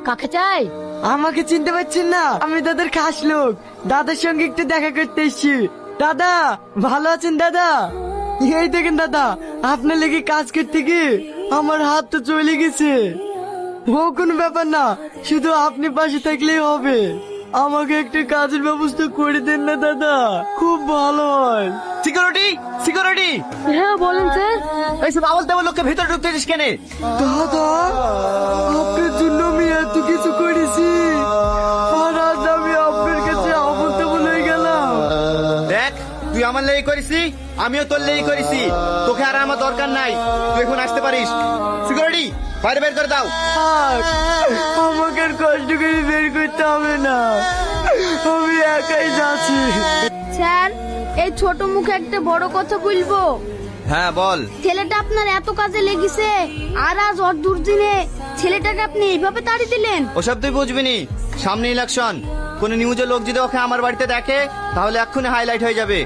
কাকে চাই? আমাকে চিনতে পারছেন না? আমি দাদার খাস লোক, দাদার সঙ্গে একটু দেখা করতে এসেছি। দাদা ভালো আছেন দাদা? এই দেখেন দাদা, আপনার লেগে কাজ করতে গিয়ে আমার হাত তো চলে গেছে। ও কোনো ব্যাপার না, শুধু আপনি পাশে থাকলেই হবে। আমাকে একটা কাজের ব্যবস্থা করে দেন না দাদা, খুব ভালো হয়। সিকিউরিটি, সিকিউরিটি, হ্যাঁ বলেন স্যার। এইসব আওয়াজ দেওয়া লোককে ভেতরে ঢুকতে দিস কেন? দাদা আপনার জন্য আমি এত কিছু করেছি, আর আজ আমি আপনার কাছে আমন্ত্রণ বলে গেলাম। দেখ, তুই আমার লেগে করেছি, আমিও তোর লেগে করেছি। তোকে আর আমার দরকার নাই, তুই এখন আসতে পারিস। সিকিউরিটি, বাইরে বের করে দাও। থাক, আমাকে আর কষ্ট করে বের করতে হবে না, আমি একাই যাচ্ছি। স্যার, এই ছোট মুখে একটা বড় কথা বলবো। হ্যাঁ বল। ছেলেটা আপনার এত কাজে লেগেছে, আর আজ ওর দুর্দিনে ছেলেটাকে আপনি এইভাবে তাড়ি দিলেন। ওসব তুই বুঝবি নি, সামনে ইলেকশন, কোন নিউজে লোক যদি ওকে আমার বাড়িতে দেখে তাহলে এক্ষুনি হাইলাইট হয়ে যাবে।